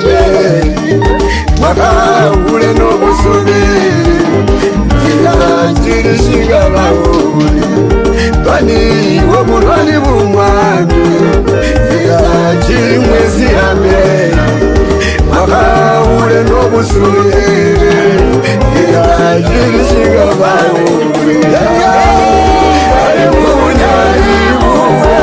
mbere makahure no gusubira kizakirishinga bahuri bani wo murwani bumwami kizakirimwezi ya mbere makahure no gusubira kizakirishinga bahuri ari bunyari bumwe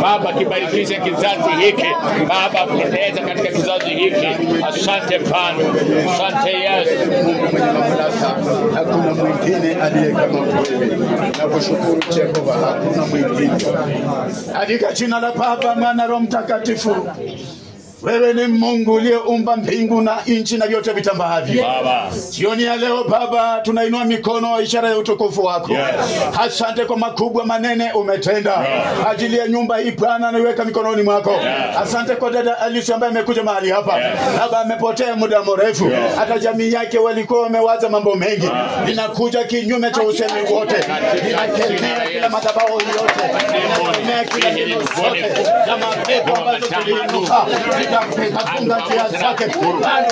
Baba, kibarikishe kizazi hiki Baba, pendeza katika kizazi hiki. Asante Bwana, asante Yesu. Hakuna mwingine aliye kama wewe. Nakushukuru Jehova, hakuna mwingine. Katika jina la Baba, Mwana, Roho Mtakatifu. Wewe ni Mungu uliyeumba mbingu na nchi na vyote vitambavyo. Jioni ya leo Baba, tunainua mikono ishara ya utukufu wako. Asante kwa makubwa manene umetenda. Ajili ya nyumba hii Bwana, naiweka mikononi mwako. Asante kwa dada Alice ambaye amekuja mahali hapa. Baba, amepotea muda mrefu. Hata jamii yake walikuwa wamewaza mambo mengi. Ninakuja kinyume cha usemi wote. Ninakemea kila madhabahu yote. Ninakemea kila neno zote. Kama pepo ambazo tuliinuka. Kafunga njia zake. Bali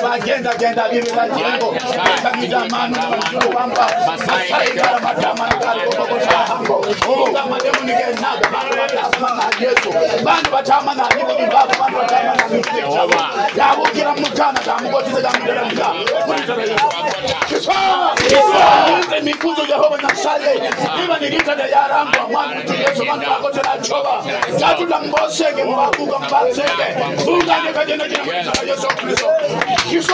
agenda bibi la jengo. Kabisa manu mjuu kwamba Masai kama madama alikokosa hango. Kama demu ningenaga bali na Yesu. Bali batama na niko bibabu bali batama na mimi. Ya ukira mukana damu gotiza damu ndio. Kisa mikuzo Jehova na sale. Iba nilita ya yarangu mwana Yesu mwana akotela choba jatula mboseke mbabuka mbaseke ungane kajena jina Yesu Kristo Yesu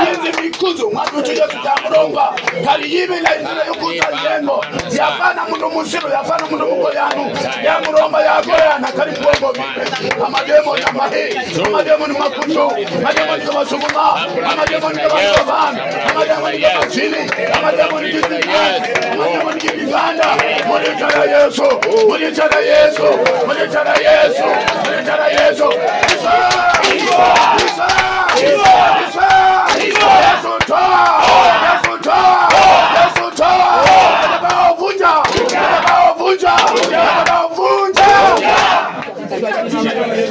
yezi mikuzu mwadutu Yesu jamuromba kali yibe la inzira yokuza yengo yafana mundu musiru yafana mundu mukoyanu yamuromba yagoyana kali kuongo bibe amademo ya mahe amademo ni makutu amademo ni kabasuguma amademo ni kabasovana amademo ni kabasini amademo ni kizikani amademo ni kizikanda mulitara Yesu mulitara Yesu mulitara Yesu mulitara Yesu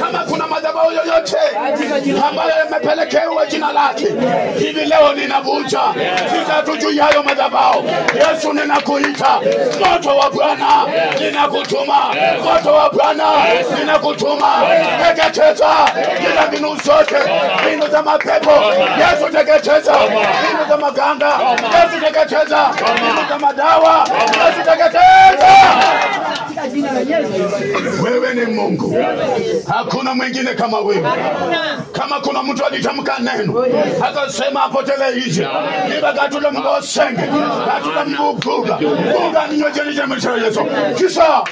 kama kuna madhabahu yoyote ambayo yamepelekewa jina lake hivi leo ninavunja sisi juu ya hayo madhabahu. Yesu ninakuita, moto wa Bwana ninakutuma, moto wa Bwana ninakutuma, teketeza kila mbinu zote, mbinu za mapepo Yesu teketeza, mbinu za maganga Yesu teketeza, mbinu za madawa Yesu teketeza. Wewe ni Mungu, hakuna mwingine kama wewe. Kama kuna mtu alitamka neno akasema apotele nje, niba gatula mbosenge gatula mbuguga bunga ninyojeje mutara Yesu kisa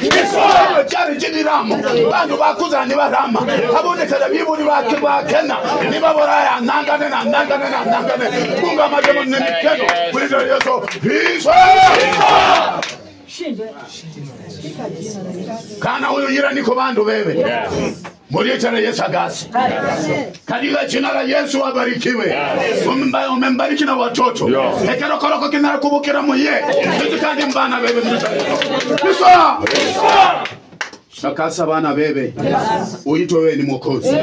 cyari jiniramo bantu bakuza ni barama abonekera biburi bakena niba boraya nangane bunga amajemo n'imikeno kuri Yesu kisa kana huyo yira niko bandu bebe Mulitara Yesu agasi. Katika jina la Yesu abarikiwe. Umembariki na watoto. Ekero koroko kinara kubukira muye. Kandi mbana bebe mulitara Yesu. Sakasa bana bebe. Uitwe wewe ni Mwokozi.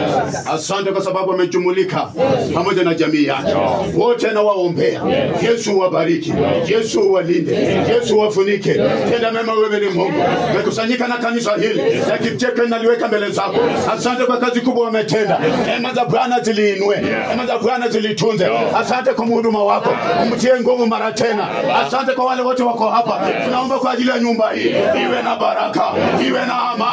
Asante kwa sababu umejumulika pamoja na jamii yake. Wote na waombea. Yesu wabariki. Yesu walinde. Yesu wafunike. Tenda mema wewe ni Mungu. Mekusanyika na kanisa hili. Na kicheke naliweka mbele zako. Asante kwa kazi kubwa umetenda. Neema za Bwana ziliinue. Neema za Bwana zilitunze. Asante kwa huduma wako. Umtie nguvu mara tena. Asante kwa wale wote wako hapa. Tunaomba kwa ajili ya nyumba hii. Iwe na baraka. Iwe na amani.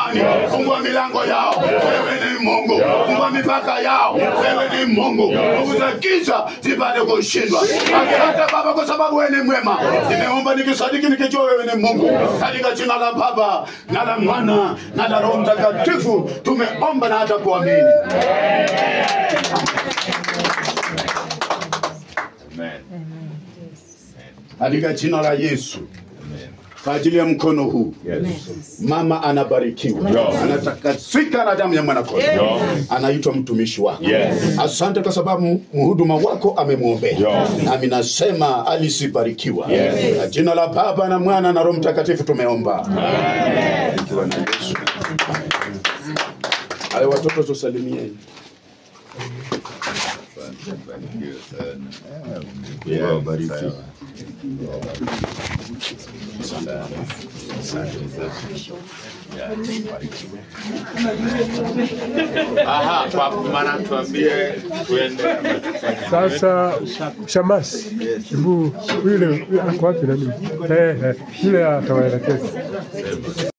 Fungua milango yao. Wewe ni Mungu. Fungua mipaka yao. Wewe ni Mungu. Nguvu za giza zipate kushindwa. Asante Baba kwa sababu wewe ni mwema. Nimeomba nikisadiki nikijua wewe ni Mungu. Katika jina la Baba na la Mwana na la Roho Mtakatifu tumeomba na hata kuamini. Amen. Katika jina la Yesu. Kwa ajili ya mkono huu mama anabarikiwa, anatakasika na damu ya mwana-kondoo, anaitwa mtumishi wako. Asante kwa sababu mhuduma wako amemwombea, nami nasema alisibarikiwa. Kwa jina la Baba na Mwana na Roho Mtakatifu tumeomba. Amen. Hayo watoto tusalimieni. Bariki. Aha, kwa maana tuambie tuende. Sasa Shamasi, yule ako wapi nani? Yule atawaelekeza.